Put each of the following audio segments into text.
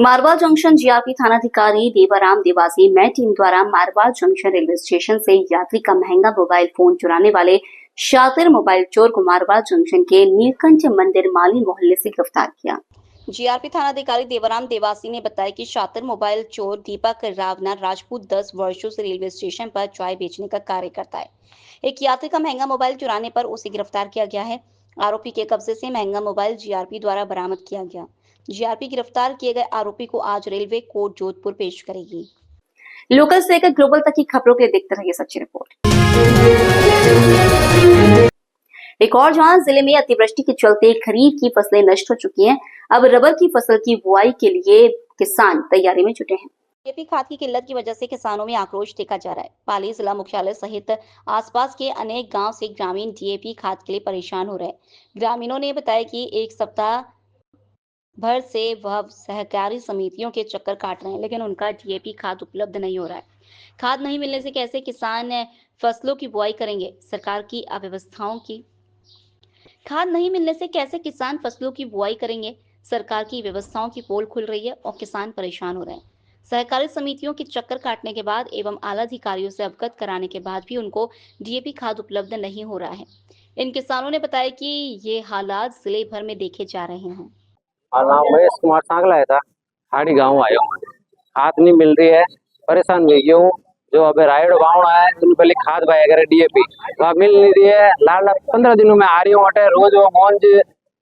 Marwal junction GRP थानाधिकारी देवाराम देवासी मैं team द्वारा मारवाल जंक्शन रेलवे स्टेशन से यात्री का महंगा मोबाइल फोन चुराने वाले शातिर मोबाइल चोर को मारवाल जंक्शन के नीलकंठ मंदिर माली मोहल्ले से गिरफ्तार किया। जीआरपी थानाधिकारी देवाराम देवासी ने बताया कि शातिर मोबाइल चोर दीपक रावना राजपूत 10 वर्षों से रेलवे स्टेशन पर चाय बेचने का कार्य करता है। एक यात्री का महंगा मोबाइल चुराने पर उसे गिरफ्तार किया गया है। आरोपी के कब्जे से महंगा मोबाइल जीआरपी द्वारा बरामद किया गया। जीआरपी गिरफ्तार किए गए आरोपी को आज रेलवे कोर्ट जोधपुर पेश करेगी। लोकल से लेकर ग्लोबल तक की खबरों के लिए देखते रहिए सच्ची रिपोर्ट। एक और जहां जिले में अतिवृष्टि के चलते खरीफ की फसलें नष्ट हो चुकी हैं, अब रबर की फसल की बुआई के लिए किसान तैयारी में जुटे हैं। डीएपी खाद की किल्लत की वजह से किसानों में आक्रोश देखा जा रहा है। पाली जिला मुख्यालय सहित आसपास के अनेक गांव से ग्रामीण डीएपी खाद के लिए परेशान हो रहे हैं। ग्रामीणों ने बताया कि एक सप्ताह भर से वह सहकारी समितियों के चक्कर काट रहे हैं, लेकिन उनका डीएपी खाद उपलब्ध नहीं हो रहा है। खाद नहीं मिलने से कैसे किसान फसलों की बुआई करेंगे? सरकार की अव्यवस्थाओं की खाद नहीं मिलने से कैसे किसान फसलों की बुआई करेंगे? सरकार की व्यवस्थाओं की पोल खुल रही है और किसान परेशान हो रहे हैं। सहकारी समितियों के चक्कर काटने के बाद एवं आला अधिकारियों से अवगत कराने के बाद भी उनको डीएपी खाद उपलब्ध नहीं हो रहा है। इन किसानों ने बताया कि ये हालात जिले भर में देखे जा रहे हैं। नाम महेश कुमार सांगला है था। हाड़ी गाँव आया हूँ, खाद नहीं मिल रही है, परेशान हो गया हूँ। जो अभी रायड बावड़ा है उन पहले खाद पाया करे डीएपी वह मिल नहीं रही है। लाल 15 दिनों में आ रही हूँ अटे रोज वो मौज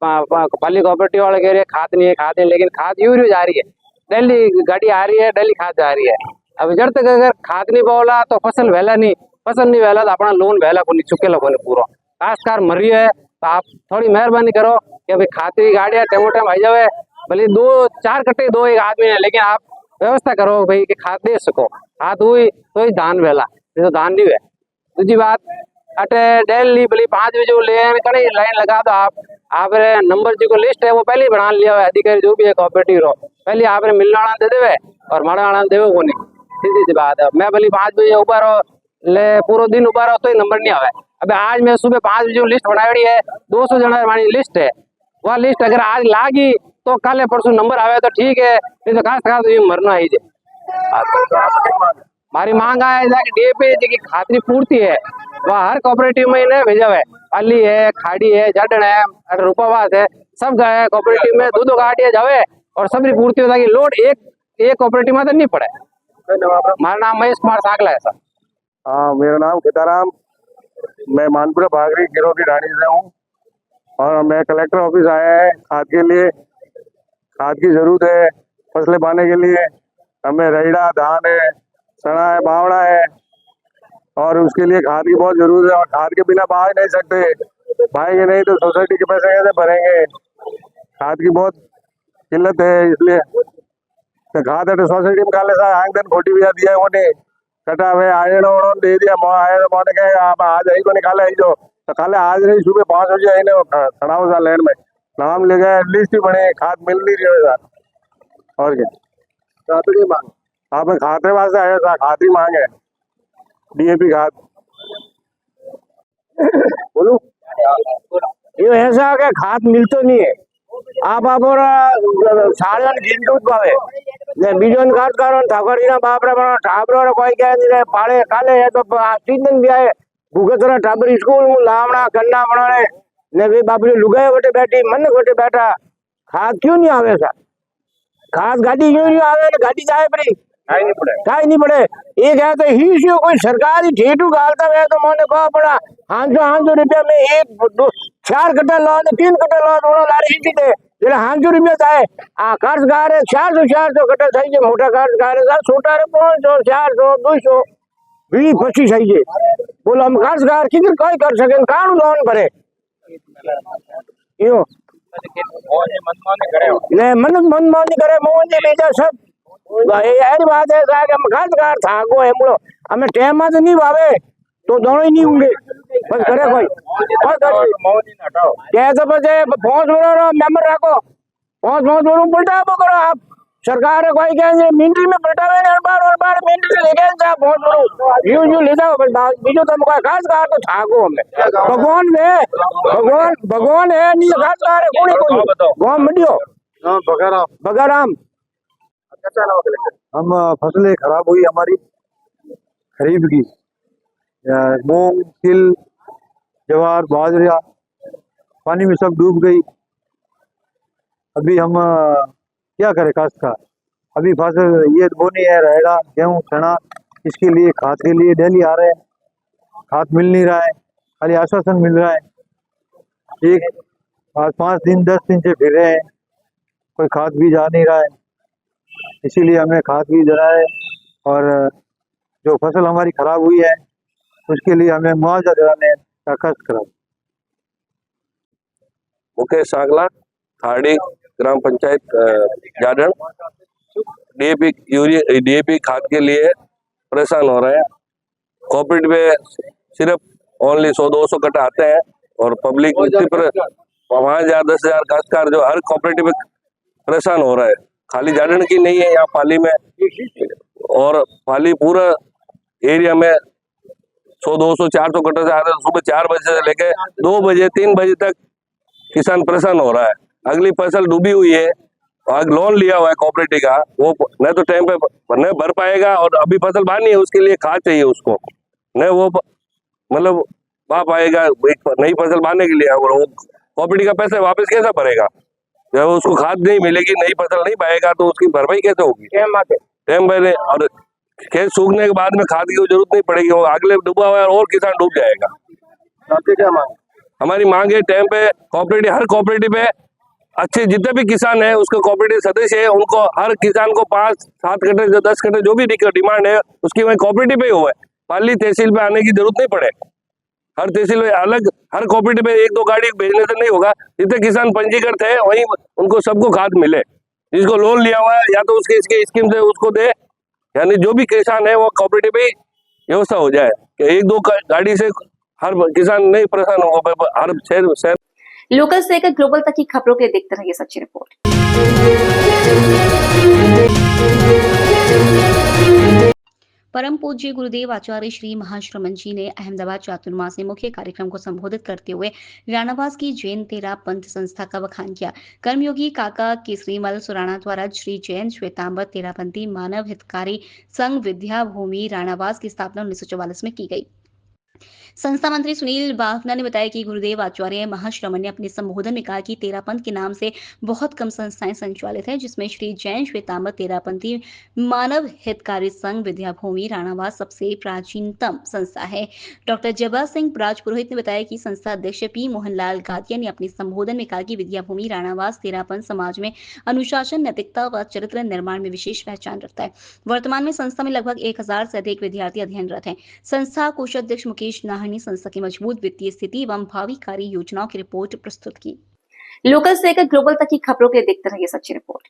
पाली कोऑपरेटिव वाले कह रहे खाद नहीं है, लेकिन खाद यूं जा रही है। डेली गाड़ी आ रही है, डेली खाद जा रही है। अब जब तक अगर खाद नहीं बोला तो फसल वेला नहीं, फसल नहीं वेला तो अपना लोन वेला को नहीं चुकेला को नहीं पूरा खासकार मर रही है। तो आप थोड़ी मेहरबानी करो कि भाई खाती गाड़ियाँ टेमोटे भाई जावे, भले 2-4 कट्टे दो एक आदमी है, लेकिन आप व्यवस्था करो भाई कि खाद दे सको। खाद हुई तो ही धान वेला, तो धान नहीं है। दूसरी बात अटे डेली भले 5 बजे ले कड़ी लाइन लगा दो। आप नंबर जी को लिस्ट है वो पहले ही बना लिया हुआ है। अधिकारी जो भी है कोऑपरेटिव रो पहले आपने मिलना दे देवे और माड़ा देवे को नहीं। सीधी सी बात है, मैं भले 5 बजे ऊपर ले पूरा दिन ऊपर हो तो ही नंबर नहीं आवे। अबे आज मैं सुबह 5 बजे लिस्ट बनाई है, 200 जना हमारी लिस्ट है। वह लिस्ट अगर आज लागी तो कल परसों नंबर आवे तो ठीक है, नहीं तो खास खास तो मरना ही है। हमारी मांग है डीएपी की खातरी पूर्ति है वह हर कोऑपरेटिव में इन्हें भेजा है। पाली है, खाड़ी है, जाडन है, रूपावास है, सब गए कोऑपरेटिव में दो गाड़ियां जावे और सबरी पूर्ति होता कि लोड एक कोऑपरेटिव में तो नहीं पड़े। हमारा नाम महेश कुमार सांगला है सर। हाँ, मेरा नाम सीताराम, मैं मानपुरा भागरी गिरोह की रानी से हूँ और मैं कलेक्टर ऑफिस आया है खाद के लिए। खाद की जरूरत है फसलें पाने के लिए। हमें रेड़ा, धान है, चना है, बावड़ा है और उसके लिए खाद की बहुत जरूरत है। और खाद के बिना बहा नहीं सकते, बहाएंगे नहीं तो सोसाइटी के पैसे कैसे भरेंगे? खाद की बहुत किल्लत है, इसलिए तो खाद है सोसाइटी में काले साहब आंग दिन खोटी भी दिया उन्हें कटा हुए आये दे दिया। आए मोने कहे आप आज आई को निकाले आई जो तो काले आज नहीं सुबह 5 बजे आई ने खड़ा था लाइन में नाम ले गए, लिस्ट भी बने, खाद मिल नहीं रही है। और क्या मांग आप खाते वास्ते आया था, खाद ही मांग है डीएपी खाद। बोलू ये ऐसा कि खाद मिलतो नहीं है। आप साड़न घिंटूत पावे ने बीजोन खाद करो ठाकरी बापरे ठाबरो कोई कह नहीं पाड़े काले है तो सीजन भी आए भूखे तरह टाबर स्कूल में लावना करना बनाने ने वे बापरे लुगाए बटे बैठी मन बटे बैठा। खाद क्यों नहीं आवे सर? खाद गाड़ी क्यों नहीं आवे? गाड़ी जाए पड़ी काई नहीं पड़े। एक है तो ही कोई सरकारी ठेठू गालता है तो मैंने कहा पड़ा 500 रुपया में 4 कट्टा लो 3 कट्टा लो थोड़ा लारी ही दे એટલે 500 रुपया થાય। આ કર્જગાર 400 કટ્ટા થઈ જાય, મોટા કર્જગાર छोटा 500 400 200 20 25 થઈ જાય। બોલો આમ કર્જગાર કિધર કઈ કરી શકે કાણું લોન ભરે યો ને मनमानी करे मोहन जी बीजा सब यार बात है कि हम कर्जगार थाको है मुलो हमें टेम में नहीं वावे तो दोनों ही नहीं होंगे बस करे कोई क्या तो बस 5 वर्ष मेंबर रखो 5 वर्ष पलटा करो आप। सरकार है कोई क्या मिनट में पलटावे हर बार मिनट से लेके जा 5 वर्ष यूं ले जाओ बीजो तुम कोई खास कार तो थाको हमें भगवान है नहीं खास कार है कोई भगवान मंडियो बगाराम कैसा रहा कलेक्टर? हम फसलें खराब हुई हमारी खरीफ की, मूंग, तिल, ज्वार, बाजरा पानी में सब डूब गई। अभी हम क्या करें काश्तकार? अभी फसल ये बोनी है, रहेगा गेहूं, चना, इसके लिए खाद के लिए डेली आ रहे हैं, खाद मिल नहीं रहा है, खाली आश्वासन मिल रहा है। एक आज 5 दिन 10 दिन से फिर रहे हैं, कोई खाद बीज आ नहीं रहा है, इसीलिए हमें खाद बीज रहा है। और जो फसल हमारी खराब हुई है उसके लिए हमें मुआवजा दिलाने का कष्ट करा। मुकेश सांगला, थाड़ी ग्राम पंचायत जाडन। डीएपी खाद के लिए परेशान हो रहे हैं। कोऑपरेटिव में सिर्फ ओनली 100-200 कट्टा आते हैं और पब्लिक वहाँ 10,000 काश्तकार जो हर कोऑपरेटिव में परेशान हो रहा है। खाली जाडन की नहीं है, यहाँ पाली में और पाली पूरा एरिया में 100-200-400 कट्टा से आ रहे हैं। सुबह 4 बजे से लेके 2 बजे 3 बजे तक किसान परेशान हो रहा है। अगली फसल डूबी हुई है, आज लोन लिया हुआ है कोऑपरेटिव का, वो न तो टाइम पे न भर पाएगा और अभी फसल बानी है, उसके लिए खाद चाहिए उसको, न वो मतलब पा पाएगा नई फसल बांधने के लिए। और वो कोऑपरेटिव का पैसा वापस कैसे भरेगा जब उसको खाद नहीं मिलेगी, नई फसल नहीं पाएगा तो उसकी भरपाई कैसे होगी? टाइम पहले और खेत सूखने के बाद में खाद की जरूरत नहीं पड़ेगी, वो अगले डूबा हुआ है और किसान डूब जाएगा। आपकी क्या मांग? हमारी मांग है टाइम पे कोऑपरेटिव, हर कोऑपरेटिव पे अच्छे जितने भी किसान है उसके कोऑपरेटिव सदस्य है, उनको हर किसान को 5-7 कट्टे 10 कट्टे जो भी डिमांड है उसकी वही कोऑपरेटिव पे ही हुआ है। पाली तहसील पे आने की जरूरत नहीं पड़े। हर तहसील में अलग, हर कोऑपरेटिव में 1-2 गाड़ी भेजने से नहीं होगा। जितने किसान पंजीकृत है वही उनको सबको खाद मिले। जिसको लोन लिया हुआ है या तो उसके इसके स्कीम से उसको दे, यानी जो भी किसान है वो कोऑपरेटिव पे व्यवस्था हो जाए कि 1-2 गाड़ी से हर किसान नहीं परेशान होगा। हर शहर लोकल से लेकर ग्लोबल तक की खबरों के लिए देखते रहिए सच्ची रिपोर्ट। परम पूज्य गुरुदेव आचार्य श्री महाश्रमण जी ने अहमदाबाद चातुर्मास में मुख्य कार्यक्रम को संबोधित करते हुए राणावास की जैन तेरा पंथ संस्था का बखान किया। कर्मयोगी काका केसरीमल सुराणा द्वारा श्री जैन श्वेतांबर तेरापंथी मानव हितकारी संघ विद्या भूमि राणावास की स्थापना 1944 में की गई। संस्था मंत्री सुनील बाफना ने बताया कि गुरुदेव आचार्य महाश्रमण ने अपने संबोधन में कहा कि तेरापंथ के नाम से बहुत कम संस्थाएं संचालित हैं, जिसमें श्री जैन श्वेतांबर तेरापंथी मानव हितकारी संघ विद्याभूमि राणावास सबसे प्राचीनतम संस्था है। डॉक्टर जबा सिंह राजपुरोहित ने बताया कि संस्था अध्यक्ष पी मोहनलाल गादिया ने अपने संबोधन में कहा कि विद्याभूमि राणावास तेरापंथ समाज में अनुशासन, नैतिकता व चरित्र निर्माण में विशेष पहचान रखता है। वर्तमान में संस्था में लगभग 1000 से अधिक विद्यार्थी अध्ययनरत हैं। संस्था कोषाध्यक्ष मुकेश नाहर ने संस्था की मजबूत वित्तीय स्थिति एवं भावी कार्य योजनाओं की रिपोर्ट प्रस्तुत की। लोकल से लेकर ग्लोबल तक की खबरों के लिए देखते रहिए सच्ची रिपोर्ट।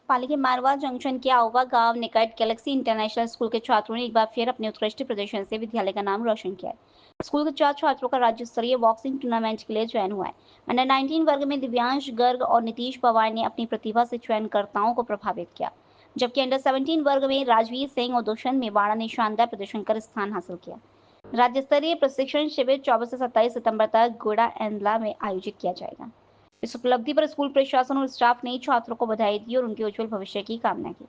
पाली के मारवा जंक्शन के आउवा गांव निकट गैलेक्सी इंटरनेशनल स्कूल के छात्रों ने एक बार फिर अपने उत्कृष्ट प्रदर्शन से विद्यालय का नाम रोशन किया है। स्कूल के 4 छात्रों का राज्य स्तरीय बॉक्सिंग टूर्नामेंट के लिए चयन हुआ है। अंडर 19 वर्ग में दिव्यांश गर्ग और नीतीश पवार ने अपनी प्रतिभा से चयनकर्ताओं को प्रभावित किया, जबकि अंडर 17 वर्ग में राजवीर सिंह और दुष्यंत मेवाड़ा ने शानदार प्रदर्शन कर स्थान हासिल किया। राज्य स्तरीय प्रशिक्षण शिविर 24 से 27 सितंबर तक गोड़ा एंडला में आयोजित किया जाएगा। इस उपलब्धि पर स्कूल प्रशासन और स्टाफ ने छात्रों को बधाई दी और उनके उज्जवल भविष्य की कामना की।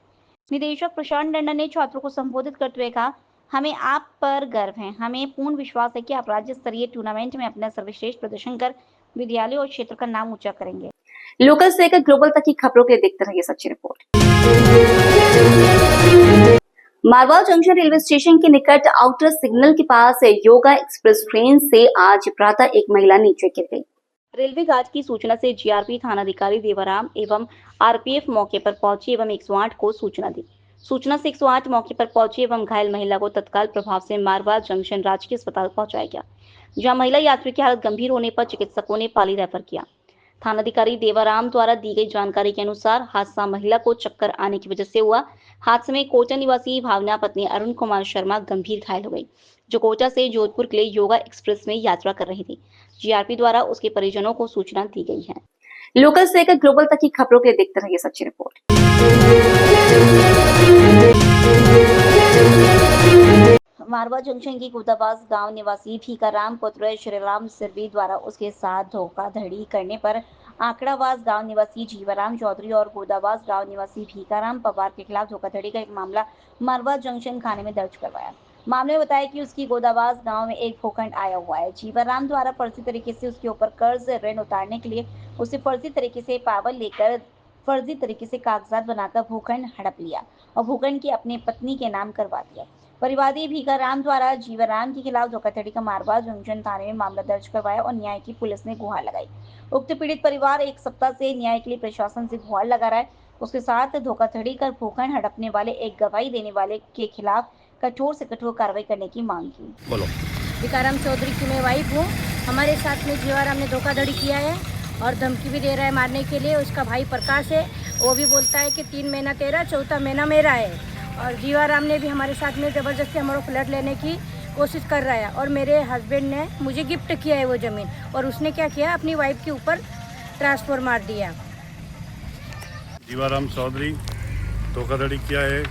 निदेशक प्रशांत टंडन ने छात्रों को संबोधित करते हुए कहा, हमें आप पर गर्व है। हमें पूर्ण विश्वास है कि आप राज्य स्तरीय टूर्नामेंट में अपना सर्वश्रेष्ठ प्रदर्शन कर विद्यालय और क्षेत्र का नाम ऊंचा करेंगे। लोकल से लेकर ग्लोबल तक की खबरों के लिए देखते रहिए सच्ची रिपोर्ट। मारवा जंक्शन रेलवे स्टेशन के निकट आउटर सिग्नल के पास योगा एक्सप्रेस ट्रेन से आज प्रातः एक महिला नीचे गिर गई। रेलवे गार्ड की सूचना से जीआरपी थानाधिकारी देवाराम एवं आरपीएफ मौके पर पहुंची एवं 108 को सूचना दी। सूचना से 108 मौके पर पहुंची एवं घायल महिला को तत्काल प्रभाव से मारवा जंक्शन राजकीय अस्पताल पहुंचाया गया, जहां महिला यात्री की हालत गंभीर होने पर चिकित्सकों ने पाली रेफर किया। थानाधिकारी देवाराम द्वारा दी गई जानकारी के अनुसार हादसा महिला को चक्कर आने की वजह से हुआ। हादसे में कोटा निवासी भावना पत्नी अरुण कुमार शर्मा गंभीर घायल हो गई, जो कोटा से जोधपुर के लिए योगा एक्सप्रेस में यात्रा कर रही थी। जीआरपी द्वारा उसके परिजनों को सूचना दी गई है। लोकल से लेकर ग्लोबल तक की खबरों के लिए देखते रहिए सच्ची रिपोर्ट। मारवा जंक्शन की गुदाबाज गांव निवासी भीकाराम पुत्र श्रीराम सिरवी द्वारा उसके साथ धोखाधड़ी करने पर आंकड़ावास गांव निवासी जीवाराम चौधरी और गोदावास गांव निवासी भीखाराम पवार के खिलाफ धोखाधड़ी का एक मामला मरवा जंक्शन थाने में दर्ज करवाया। मामले में बताया कि उसकी गोदावास गांव में एक भूखंड आया हुआ है। जीवाराम द्वारा फर्जी तरीके से उसके ऊपर कर्ज ऋण उतारने के लिए उसे फर्जी तरीके से पावर लेकर फर्जी तरीके से कागजात बनाकर भूखंड हड़प लिया और भूखंड की अपनी पत्नी के नाम करवा दिया। परिवादी भीखाराम द्वारा जीवाराम के खिलाफ धोखाधड़ी का मारवा जंक्शन थाने में मामला दर्ज करवाया और न्याय की पुलिस ने गुहार लगाई। उक्त पीड़ित परिवार एक सप्ताह से न्याय के लिए प्रशासन से गुहार लगा रहा है। उसके साथ धोखाधड़ी कर भूखंड हड़पने वाले एक गवाही देने वाले के खिलाफ कठोर से कठोर कार्रवाई करने की मांग की। बोलो। भीखाराम चौधरी की मैं वाइफ हूँ। हमारे साथ में जीवाराम ने धोखाधड़ी किया है और धमकी भी दे रहा है मारने के लिए। उसका भाई प्रकाश है, वो भी बोलता है कि 3 महीना तेरा, 4था महीना मेरा है। और जीवाराम ने भी हमारे साथ में ज़बरदस्ती हमारा फ्लैट लेने की कोशिश कर रहा है और मेरे हस्बैंड ने मुझे गिफ्ट किया है वो ज़मीन और उसने क्या किया, अपनी वाइफ के ऊपर ट्रांसफर मार दिया। जीवाराम चौधरी धोखाधड़ी किया है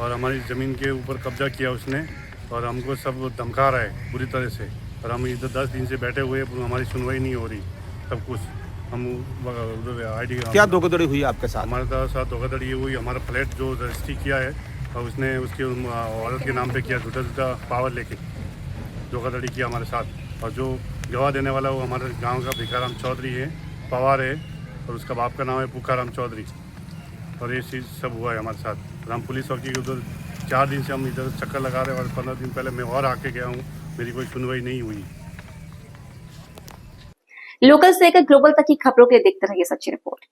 और हमारी ज़मीन के ऊपर कब्जा किया उसने और हमको सब धमका रहा है बुरी तरह से। और हम इधर 10 दिन से बैठे हुए, हमारी सुनवाई नहीं हो रही। सब कुछ हम ID क्या धोखाधड़ी हुई आपके साथ? हमारे साथ धोखाधड़ी हुई। हमारा फ्लैट जो रजिस्ट्री किया है और उसने उसके औरत के नाम पे किया, झूठा पावर लेके धोखाधड़ी किया हमारे साथ। और जो गवाह देने वाला वो हमारे गांव का भीखाराम चौधरी है, पवार है, और उसका बाप का नाम है पुखाराम चौधरी। और ये चीज़ सब हुआ है हमारे साथ। और हम पुलिस चौकी के उधर 4 दिन से हम इधर चक्कर लगा रहे हैं और 15 दिन पहले मैं और आके गया हूँ, मेरी कोई सुनवाई नहीं हुई। लोकल से लेकर ग्लोबल तक की खबरों के लिए देखते रहिए सच्ची रिपोर्ट।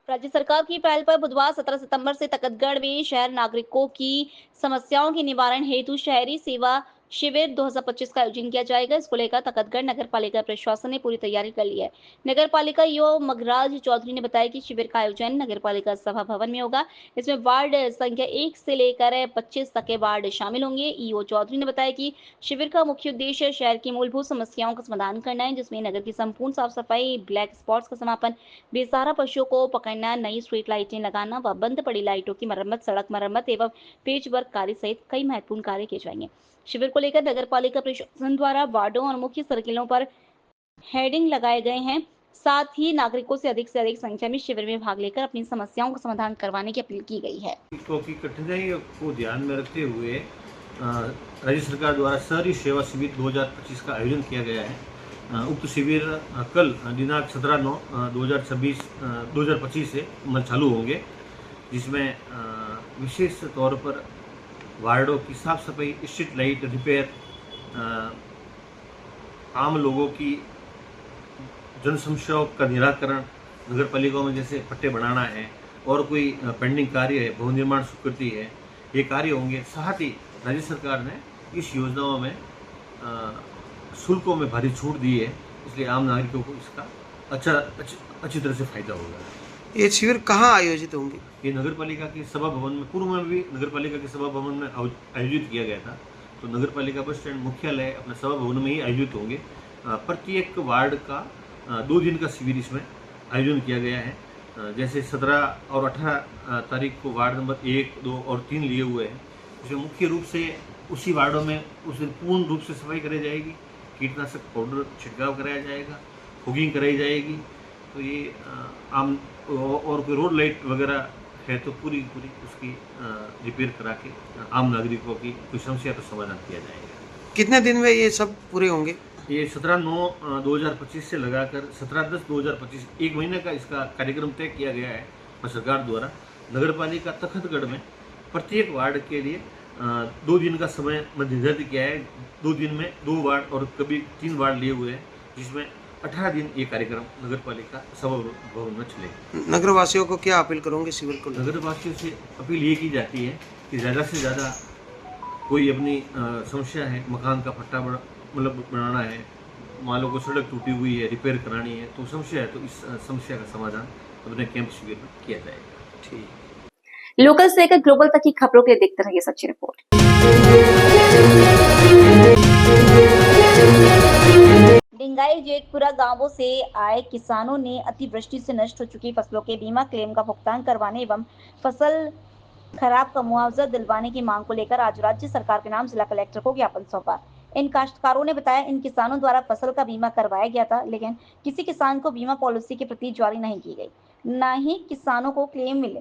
राज्य सरकार की पहल पर बुधवार 17 सितंबर से तकतगढ़ में शहर नागरिकों की समस्याओं के निवारण हेतु शहरी सेवा शिविर 2025 का आयोजन किया जाएगा। इसको लेकर तकतगढ़ नगर पालिका प्रशासन ने पूरी तैयारी कर ली है। नगर पालिका ईओ मगराज चौधरी ने बताया कि शिविर का आयोजन नगर पालिका सभा भवन में होगा। इसमें वार्ड संख्या 1 से लेकर 25 तक के वार्ड शामिल होंगे। ईओ चौधरी ने बताया कि शिविर का मुख्य उद्देश्य शहर की मूलभूत समस्याओं का समाधान करना है, जिसमें नगर की संपूर्ण साफ सफाई, ब्लैक स्पॉट्स का समापन, बेसहारा पशुओं को पकड़ना, नई स्ट्रीट लाइटें लगाना व बंद पड़ी लाइटों की मरम्मत, सड़क मरम्मत एवं पेच वर्क कार्य सहित कई महत्वपूर्ण कार्य किए जाएंगे। शिविर को लेकर नगर पालिका प्रशासन द्वारा वार्डों और मुख्य सर्किलों पर हेडिंग लगाए गए हैं। साथ ही नागरिकों से अधिक संख्या में शिविर में भाग लेकर अपनी समस्याओं का समाधान करवाने की अपील की गई है। की कठिनाइयों को ध्यान में रखते हुए राज्य सरकार द्वारा शहरी सेवा शिविर 2025 का आयोजन किया गया है। उक्त शिविर कल दिनांक 17/9/2025 से चालू होंगे, जिसमें विशेष तौर पर वार्डों की साफ सफाई, स्ट्रीट लाइट रिपेयर, आम लोगों की जन समस्याओं का निराकरण, नगर पालिकाओं में जैसे पट्टे बनाना है और कोई पेंडिंग कार्य है, भवन निर्माण स्वीकृति है, ये कार्य होंगे। साथ ही राज्य सरकार ने इस योजनाओं में शुल्कों में भारी छूट दी है, इसलिए आम नागरिकों को इसका अच्छी तरह से फायदा होगा। ये शिविर कहाँ आयोजित होंगे? ये नगर पालिका के सभा भवन में, पूर्व में भी नगर पालिका के सभा भवन में आयोजित किया गया था। तो नगर पालिका बस स्टैंड मुख्यालय अपने सभा भवन में ही आयोजित होंगे। प्रत्येक वार्ड का 2 दिन का शिविर इसमें आयोजन किया गया है। जैसे 17 और 18 तारीख को वार्ड नंबर 1, 2 और 3 लिए हुए हैं। इसमें मुख्य रूप से उसी वार्डों में उस दिन पूर्ण रूप से सफाई कराई जाएगी, कीटनाशक पाउडर छिड़काव कराया जाएगा, फॉगिंग कराई जाएगी। तो ये आम और कोई रोड लाइट वगैरह है तो पूरी उसकी रिपेयर करा के आम नागरिकों की कोई समस्या का समाधान किया जाएगा। कितने दिन में ये सब पूरे होंगे? ये 17/9/2025 से लगाकर 17/10/2025 1 महीने का इसका कार्यक्रम तय किया गया है सरकार द्वारा। नगर पालिका तखतगढ़ में प्रत्येक वार्ड के लिए 2 दिन का समय निर्धारित किया है। 2 दिन में 2 वार्ड और कभी 3 वार्ड लिए हुए हैं, जिसमें 18 दिन ये कार्यक्रम नगर पालिका सभा भवन में चलेगा। नगर वासियों को क्या अपील करोगे शिविर को? नगर वासियों से अपील ये की जाती है कि ज़्यादा से ज़्यादा कोई अपनी समस्या है, मकान का पट्टा बनाना है, मान लो को सड़क टूटी हुई है, रिपेयर करानी है, तो समस्या है, तो इस समस्या का समाधान अपने कैंप शिविर में किया जाएगा। ठीक। लोकल से लेकर ग्लोबल तक की खबरों के लिए देखते रहिए सच्ची रिपोर्ट। डिंगाई जेठपुरा गांवों से आए किसानों ने अतिवृष्टि से नष्ट हो चुकी फसलों के बीमा क्लेम का भुगतान करवाने एवं फसल खराब का मुआवजा दिलवाने की मांग को लेकर आज राज्य सरकार के नाम जिला कलेक्टर को ज्ञापन सौंपा। इन काश्तकारों ने बताया इन किसानों द्वारा फसल का बीमा करवाया गया था, लेकिन किसी किसान को बीमा पॉलिसी की प्रति जारी नहीं की गई, न ही किसानों को क्लेम मिले।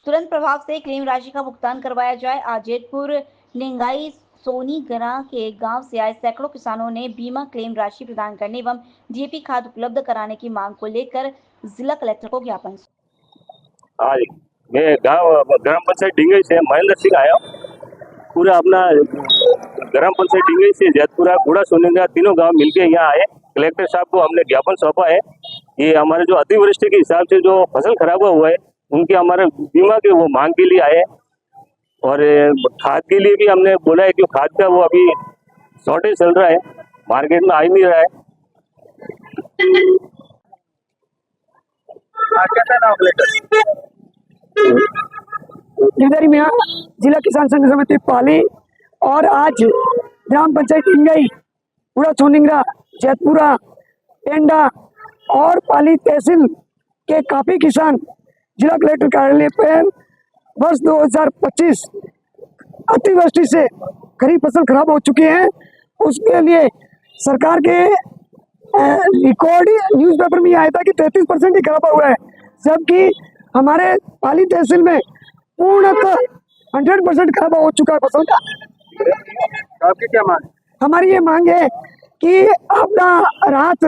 तुरंत प्रभाव से क्लेम राशि का भुगतान करवाया जाए। आज जेतपुर निंगाई सोनीगरा के गांव से आए सैकड़ों किसानों ने बीमा क्लेम राशि प्रदान करने एवं डीएपी खाद उपलब्ध कराने की मांग को लेकर जिला कलेक्टर को ज्ञापन सौंपा। हाँ जी, मैं गांव ग्राम पंचायत डिंगई से महेंद्र सिंह आया हूँ। पूरा अपना ग्राम पंचायत डिंगई से जेतपुरा बूढ़ा सोनीगरा तीनों गांव मिलके यहाँ आए। कलेक्टर साहब को हमने ज्ञापन सौंपा है। ये हमारे जो अतिवृष्टि के हिसाब से जो फसल खराब हुआ है उनके हमारे बीमा के वो मांग के लिए आए। और खाद के लिए भी हमने बोला है कि खाद का वो अभी शॉर्टेज चल रहा है, मार्केट में आ ही नहीं रहा है। गिरधारी मियाँ, जिला किसान संघ समिति पाली। और आज ग्राम पंचायत इंगई, पूरा सोनीगरा, जेतपुरा, टेंडा और पाली तहसील के काफी किसान जिला कलेक्टर कार्यालय पे वर्ष 2025 अतिवृष्टि से खरीफ फसल खराब हो चुकी है। उसके लिए सरकार के रिकॉर्ड न्यूज़पेपर में आया था कि 33% ही खराब हुआ है, जबकि हमारे पाली तहसील में पूर्णतः 100% खराब हो चुका है फसल का। आपकी क्या मांग? हमारी ये मांग है कि आपदा राहत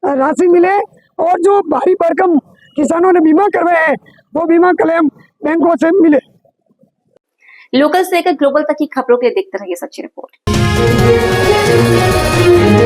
राशि मिले और जो भारी भरकम किसानों ने बीमा करवाए हैं वो बीमा क्लेम बैंकों से मिले। लोकल से लेकर ग्लोबल तक की खबरों के लिए देखते रहिए सच्ची रिपोर्ट।